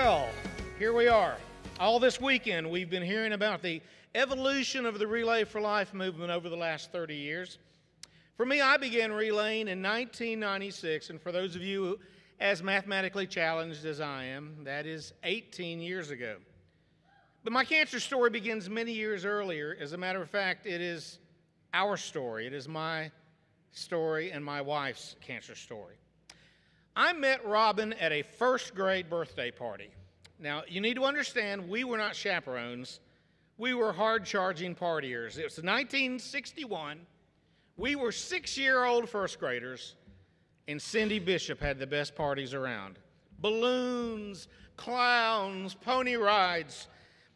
Well, here we are. All this weekend, we've been hearing about the evolution of the Relay for Life movement over the last 30 years. For me, I began relaying in 1996, and for those of you as mathematically challenged as I am, that is 18 years ago. But my cancer story begins many years earlier. As a matter of fact, it is our story. It is my story and my wife's cancer story. I met Robin at a first grade birthday party. Now, you need to understand, we were not chaperones. We were hard-charging partiers. It was 1961. We were 6-year-old first graders, and Cindy Bishop had the best parties around. Balloons, clowns, pony rides.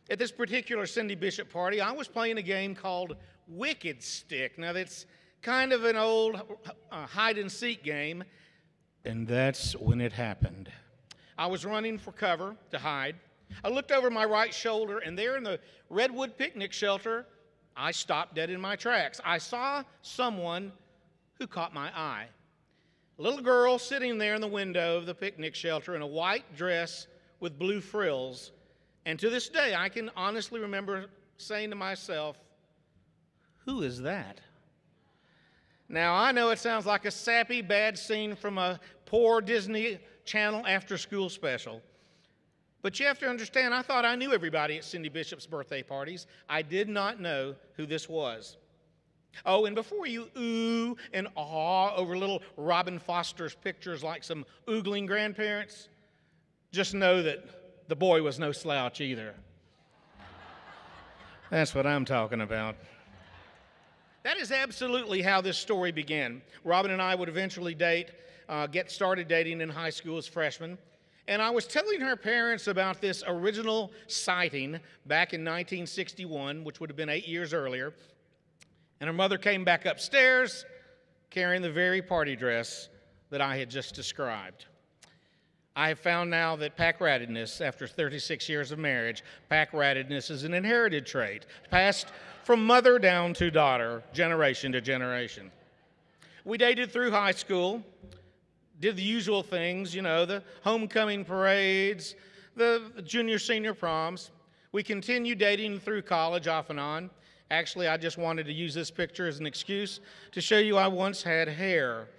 At this particular Cindy Bishop party, I was playing a game called Wicked Stick. Now, that's kind of an old hide-and-seek game, and that's when it happened. I was running for cover to hide. I looked over my right shoulder, and there in the Redwood picnic shelter, I stopped dead in my tracks. I saw someone who caught my eye. A little girl sitting there in the window of the picnic shelter in a white dress with blue frills. And to this day, I can honestly remember saying to myself, "Who is that?" Now, I know it sounds like a sappy, bad scene from a poor Disney Channel after-school special. But you have to understand, I thought I knew everybody at Cindy Bishop's birthday parties. I did not know who this was. Oh, and before you ooh and awe over little Robin Foster's pictures like some oogling grandparents, just know that the boy was no slouch either. That's what I'm talking about. That is absolutely how this story began. Robin and I would eventually get started dating in high school as freshmen. And I was telling her parents about this original sighting back in 1961, which would have been 8 years earlier. And her mother came back upstairs carrying the very party dress that I had just described. I have found now that pack-rattedness, after 36 years of marriage, pack-rattedness is an inherited trait, passed from mother down to daughter, generation to generation. We dated through high school, did the usual things, the homecoming parades, the junior-senior proms. We continued dating through college off and on. Actually, I just wanted to use this picture as an excuse to show you I once had hair.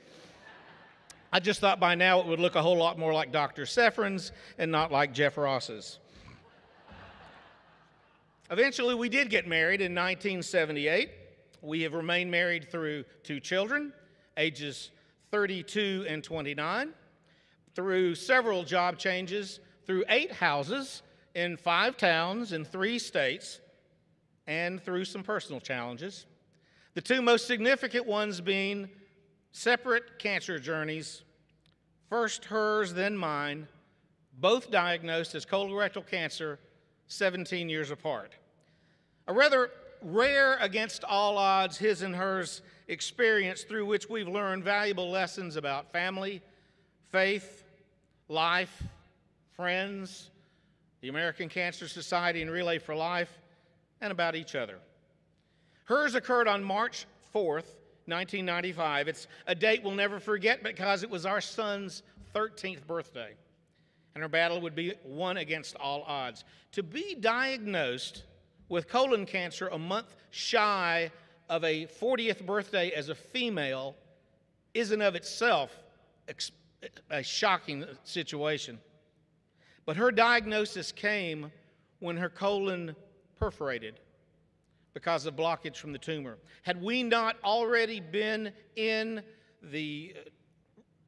I just thought by now it would look a whole lot more like Dr. Seffrin's and not like Jeff Ross's. Eventually, we did get married in 1978. We have remained married through 2 children, ages 32 and 29, through several job changes, through 8 houses in 5 towns in 3 states, and through some personal challenges. The 2 most significant ones being separate cancer journeys, first hers, then mine, both diagnosed as colorectal cancer 17 years apart. A rather rare against all odds his and hers experience through which we've learned valuable lessons about family, faith, life, friends, the American Cancer Society and Relay for Life, and about each other. Hers occurred on March 4th, 1995. It's a date we'll never forget because it was our son's 13th birthday. And her battle would be one against all odds. To be diagnosed with colon cancer a month shy of a 40th birthday as a female is in of itself a shocking situation. But her diagnosis came when her colon perforated because of blockage from the tumor. Had we not already been in the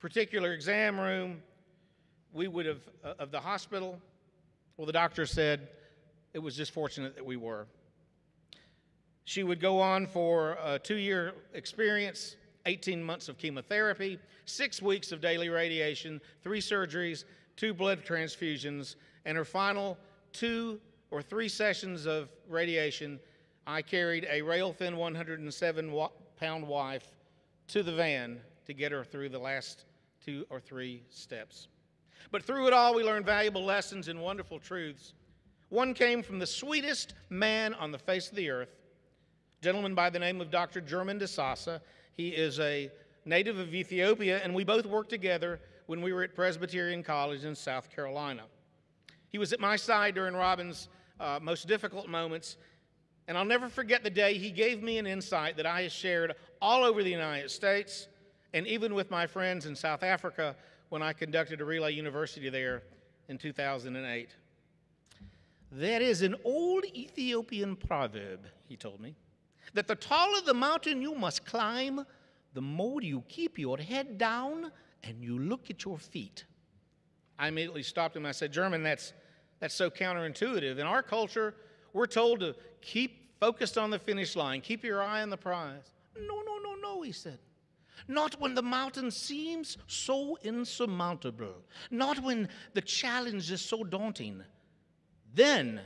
particular exam room, we would have, of the hospital, well, the doctor said it was just fortunate that we were. She would go on for a 2-year experience, 18 months of chemotherapy, 6 weeks of daily radiation, 3 surgeries, 2 blood transfusions, and her final 2 or 3 sessions of radiation, I carried a rail-thin 107-pound wife to the van to get her through the last 2 or 3 steps. But through it all, we learned valuable lessons and wonderful truths. One came from the sweetest man on the face of the earth, a gentleman by the name of Dr. German de Sasa. He is a native of Ethiopia, and we both worked together when we were at Presbyterian College in South Carolina. He was at my side during Robin's most difficult moments, and I'll never forget the day he gave me an insight that I have shared all over the United States and even with my friends in South Africa when I conducted a relay university there in 2008. There is an old Ethiopian proverb, he told me, that the taller the mountain you must climb, the more you keep your head down and you look at your feet. I immediately stopped him and I said, German, that's so counterintuitive. In our culture, we're told to keep focused on the finish line, keep your eye on the prize. No, he said. Not when the mountain seems so insurmountable. Not when the challenge is so daunting. Then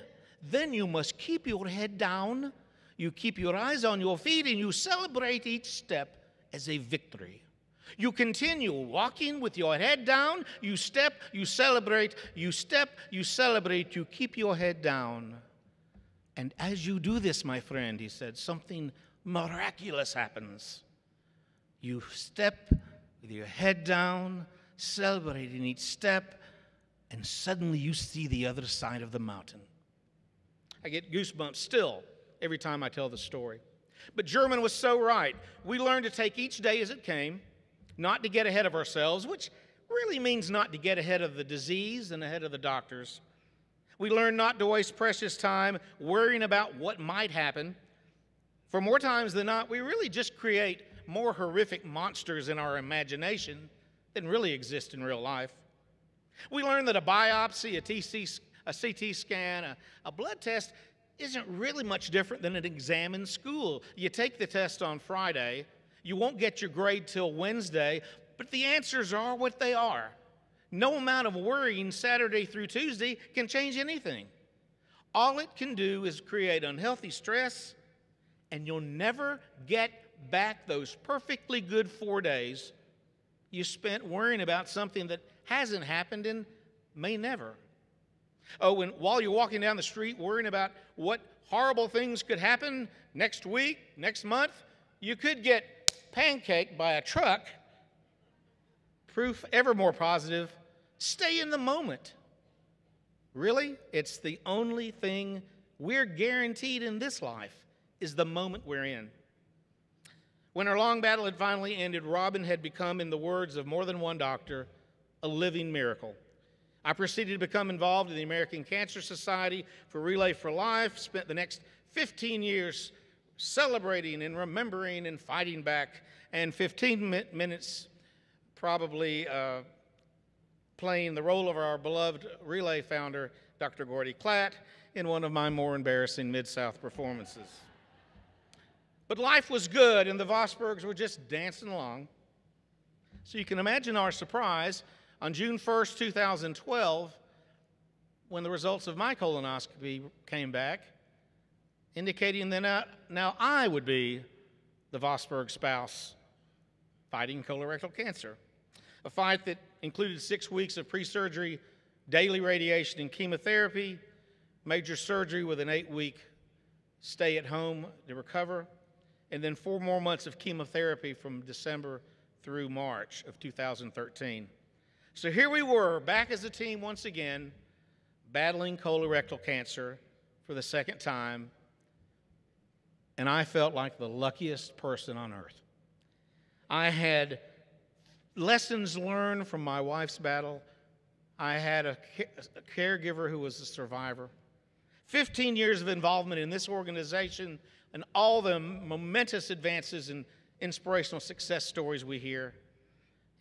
you must keep your head down, you keep your eyes on your feet, and you celebrate each step as a victory. You continue walking with your head down, you step, you celebrate, you step, you celebrate, you keep your head down. And as you do this, my friend, he said, something miraculous happens. You step with your head down, celebrating each step, and suddenly you see the other side of the mountain. I get goosebumps still every time I tell the story. But German was so right. We learned to take each day as it came, not to get ahead of ourselves, which really means not to get ahead of the disease and ahead of the doctors. We learned not to waste precious time worrying about what might happen. For more times than not, we really just create more horrific monsters in our imagination than really exist in real life. We learned that a biopsy, a CT scan, a blood test isn't really much different than an exam in school. You take the test on Friday, you won't get your grade till Wednesday, but the answers are what they are. No amount of worrying Saturday through Tuesday can change anything. All it can do is create unhealthy stress, and you'll never get back those perfectly good 4 days you spent worrying about something that hasn't happened and may never. Oh, and while you're walking down the street worrying about what horrible things could happen next week, next month, you could get pancaked by a truck. Proof ever more positive, stay in the moment. Really, it's the only thing we're guaranteed in this life is the moment we're in. When our long battle had finally ended, Robin had become, in the words of more than one doctor, a living miracle. I proceeded to become involved in the American Cancer Society for Relay for Life, spent the next 15 years celebrating and remembering and fighting back, and 15 minutes probably playing the role of our beloved relay founder, Dr. Gordy Klatt, in one of my more embarrassing Mid-South performances. But life was good, and the Vosburghs were just dancing along. So you can imagine our surprise on June 1st, 2012, when the results of my colonoscopy came back, indicating that now I would be the Vosburgh spouse fighting colorectal cancer. A fight that included 6 weeks of pre-surgery, daily radiation and chemotherapy, major surgery with an 8-week stay at home to recover, and then 4 more months of chemotherapy from December through March of 2013. So here we were, back as a team once again, battling colorectal cancer for the second time, and I felt like the luckiest person on earth. I had lessons learned from my wife's battle. I had a caregiver who was a survivor. 15 years of involvement in this organization and all the momentous advances and inspirational success stories we hear.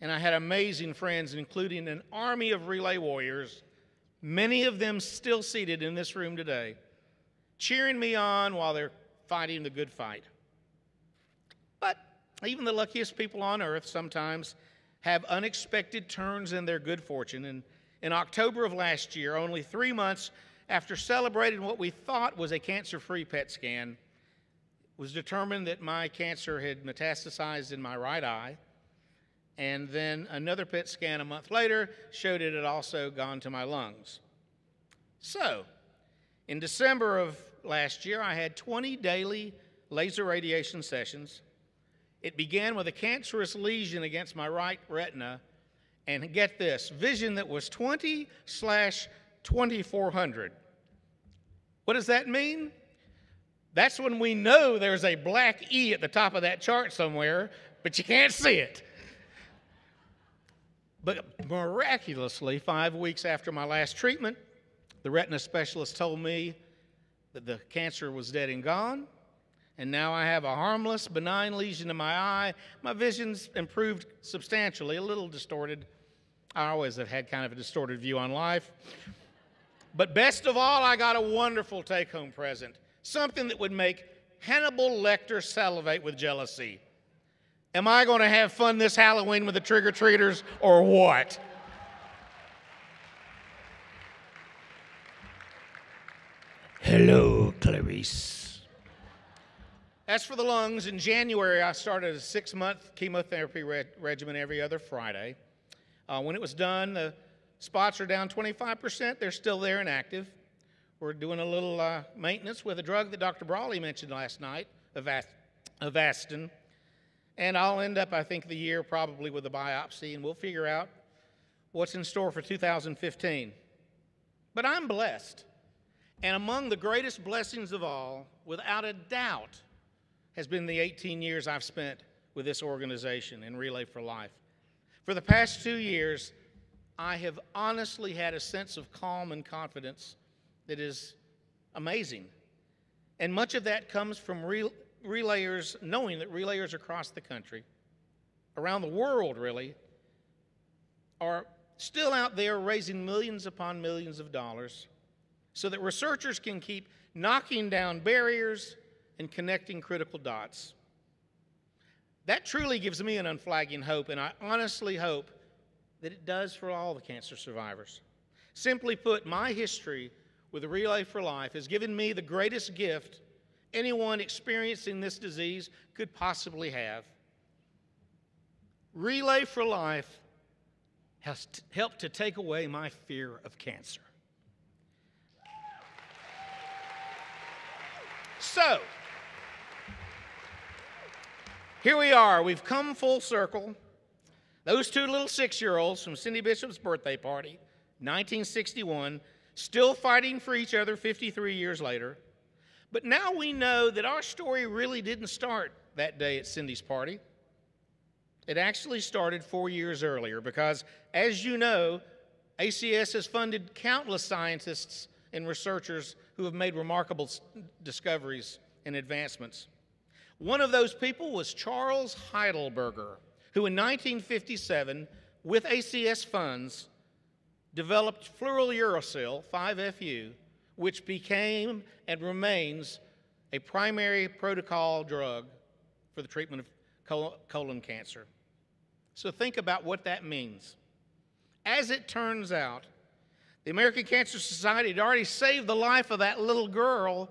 And I had amazing friends, including an army of relay warriors, many of them still seated in this room today, cheering me on while they're fighting the good fight. But even the luckiest people on earth sometimes have unexpected turns in their good fortune. And in October of last year, only 3 months after celebrating what we thought was a cancer-free PET scan, it was determined that my cancer had metastasized in my right eye. And then another PET scan a month later showed it had also gone to my lungs. So, in December of last year, I had 20 daily laser radiation sessions. It began with a cancerous lesion against my right retina, and get this, vision that was 20/20 2,400. What does that mean? That's when we know there's a black E at the top of that chart somewhere, but you can't see it. But miraculously, 5 weeks after my last treatment, the retina specialist told me that the cancer was dead and gone, and now I have a harmless, benign lesion in my eye. My vision's improved substantially, a little distorted. I always have had kind of a distorted view on life. But best of all, I got a wonderful take-home present, something that would make Hannibal Lecter salivate with jealousy. Am I going to have fun this Halloween with the trick-or-treaters or what? Hello, Clarice. As for the lungs, in January, I started a 6-month chemotherapy regimen every other Friday. When it was done, the spots are down 25%. They're still there and active. We're doing a little maintenance with a drug that Dr. Brawley mentioned last night, Avastin. And I'll end up, I think, the year probably with a biopsy, and we'll figure out what's in store for 2015. But I'm blessed. And among the greatest blessings of all, without a doubt, has been the 18 years I've spent with this organization in Relay for Life. For the past 2 years, I have honestly had a sense of calm and confidence that is amazing. And much of that comes from relayers, knowing that relayers across the country, around the world really, are still out there raising millions upon millions of dollars so that researchers can keep knocking down barriers and connecting critical dots. That truly gives me an unflagging hope, and I honestly hope that it does for all the cancer survivors. Simply put, my history with Relay for Life has given me the greatest gift anyone experiencing this disease could possibly have. Relay for Life has helped to take away my fear of cancer. So, here we are. We've come full circle. Those two little 6-year-olds from Cindy Bishop's birthday party, 1961, still fighting for each other 53 years later. But now we know that our story really didn't start that day at Cindy's party. It actually started 4 years earlier because, as you know, ACS has funded countless scientists and researchers who have made remarkable discoveries and advancements. One of those people was Charles Heidelberger, who in 1957, with ACS funds, developed fluorouracil, 5-FU, which became and remains a primary protocol drug for the treatment of colon cancer. So think about what that means. As it turns out, the American Cancer Society had already saved the life of that little girl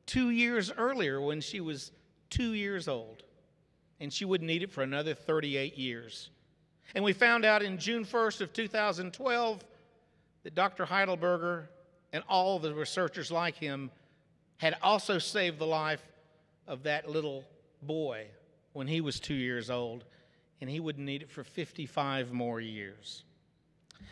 2 years earlier when she was 2 years old, and she wouldn't need it for another 38 years. And we found out in June 1st of 2012 that Dr. Heidelberger and all the researchers like him had also saved the life of that little boy when he was 2 years old, and he wouldn't need it for 55 more years.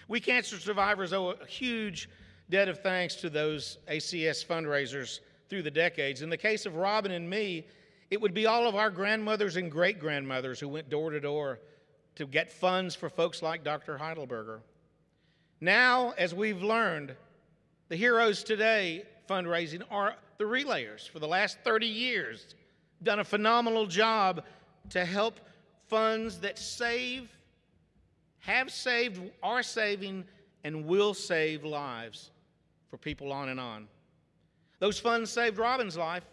We cancer survivors owe a huge debt of thanks to those ACS fundraisers through the decades. In the case of Robin and me, it would be all of our grandmothers and great-grandmothers who went door to door to get funds for folks like Dr. Heidelberger. Now, as we've learned, the heroes today fundraising are the relayers. For the last 30 years, done a phenomenal job to help funds that save, have saved, are saving, and will save lives for people on and on. Those funds saved Robin's life.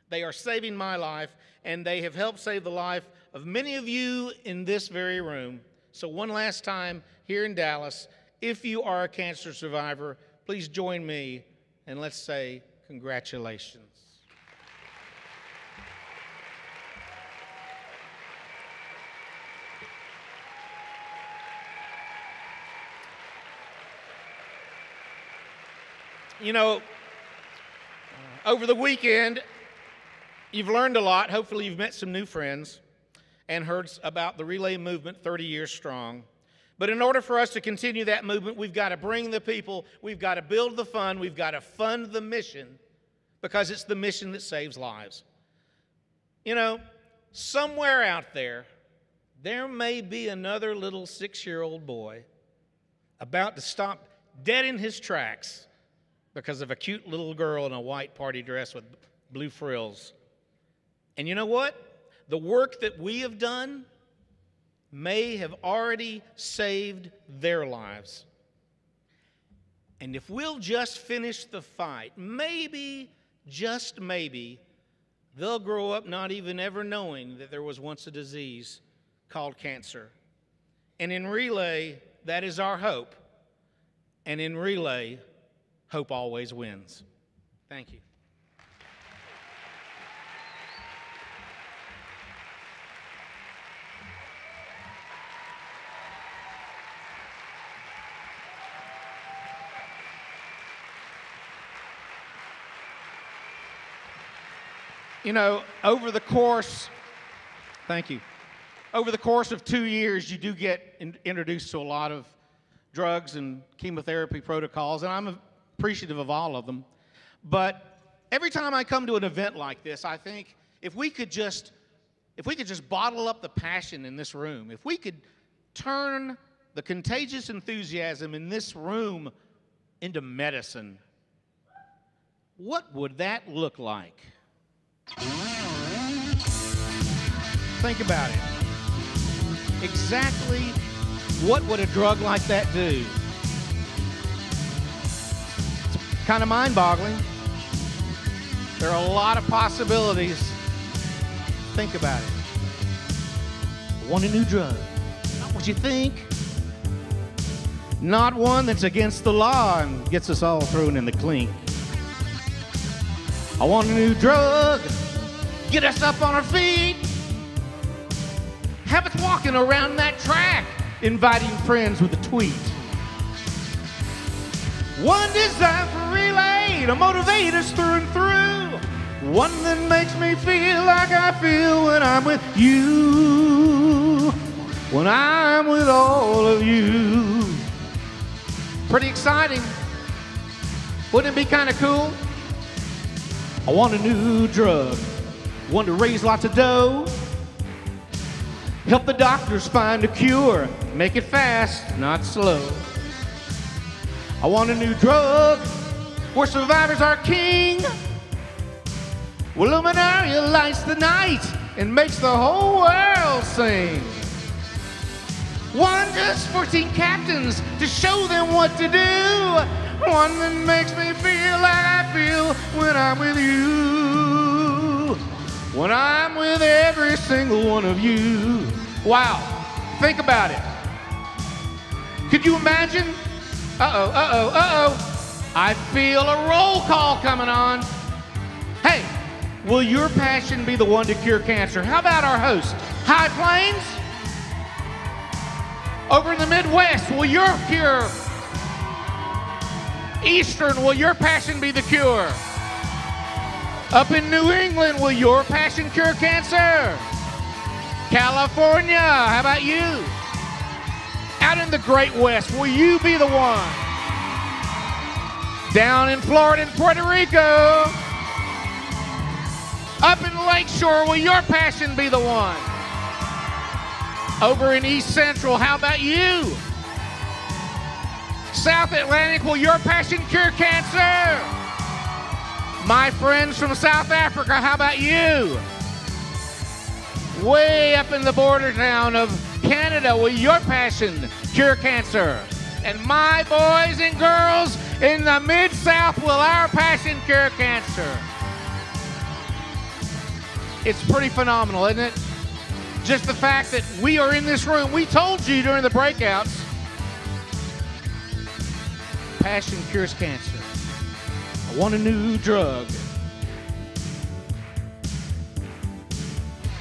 They are saving my life, and they have helped save the life of many of you in this very room. So one last time here in Dallas, if you are a cancer survivor, please join me and let's say congratulations. You know, over the weekend, you've learned a lot. Hopefully you've met some new friends and heard about the Relay movement 30 years strong. But in order for us to continue that movement, we've got to bring the people, we've got to build the fund, we've got to fund the mission, because it's the mission that saves lives. You know, somewhere out there, there may be another little 6-year-old boy about to stop dead in his tracks because of a cute little girl in a white party dress with blue frills. And you know what? The work that we have done may have already saved their lives. And if we'll just finish the fight, maybe, just maybe, they'll grow up not even ever knowing that there was once a disease called cancer. And in Relay, that is our hope. And in Relay, hope always wins. Thank you. You know, over the course of 2 years, you do get introduced to a lot of drugs and chemotherapy protocols, and I'm appreciative of all of them. But every time I come to an event like this, I think if we could just bottle up the passion in this room, if we could turn the contagious enthusiasm in this room into medicine, what would that look like? Think about it. Exactly what would a drug like that do? It's kind of mind-boggling. There are a lot of possibilities. Think about it. I want a new drug. Not what you think. Not one that's against the law and gets us all thrown in the clink. I want a new drug, get us up on our feet, have us walking around that track, inviting friends with a tweet. One designed for Relay to motivate us through and through. One that makes me feel like I feel when I'm with you, when I'm with all of you. Pretty exciting. Wouldn't it be kind of cool? I want a new drug, one to raise lots of dough, help the doctors find a cure, make it fast, not slow. I want a new drug where survivors are king, where Luminaria lights the night and makes the whole world sing. One just for team captains to show them what to do. One that makes me feel like I feel when I'm with you, when I'm with every single one of you. Wow, think about it. Could you imagine? I feel a roll call coming on. Hey, will your passion be the one to cure cancer? How about our host, High Plains? Over in the Midwest, will your cure? Eastern, will your passion be the cure? Up in New England, will your passion cure cancer? California, how about you? Out in the Great West, will you be the one? Down in Florida and Puerto Rico, up in Lakeshore, will your passion be the one? Over in East Central, how about you? South Atlantic, will your passion cure cancer? My friends from South Africa, how about you? Way up in the border town of Canada, will your passion cure cancer? And my boys and girls in the Mid-South, will our passion cure cancer? It's pretty phenomenal, isn't it? Just the fact that we are in this room. We told you during the breakouts, passion cures cancer. I want a new drug.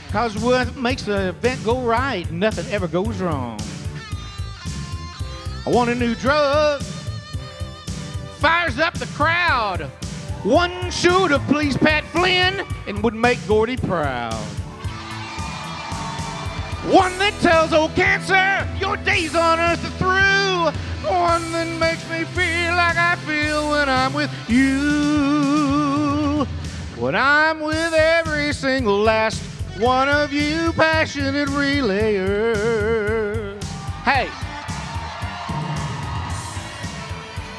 Because what makes the event go right, nothing ever goes wrong. I want a new drug. Fires up the crowd. One sure to please Pat Flynn and would make Gordy proud. One that tells old cancer your days on earth are through. One that makes me feel like I feel when I'm with you. When I'm with every single last one of you passionate relayers. Hey,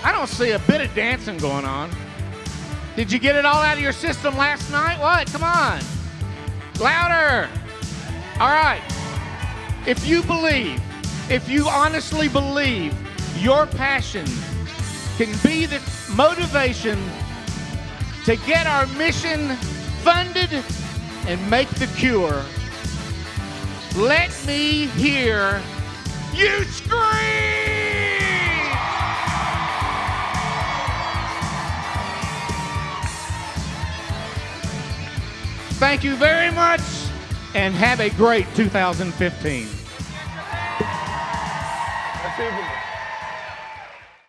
I don't see a bit of dancing going on. Did you get it all out of your system last night? What? Come on. Louder. All right. If you believe, if you honestly believe your passion can be the motivation to get our mission funded and make the cure, let me hear you scream! Thank you very much, and have a great 2015. Merci beaucoup.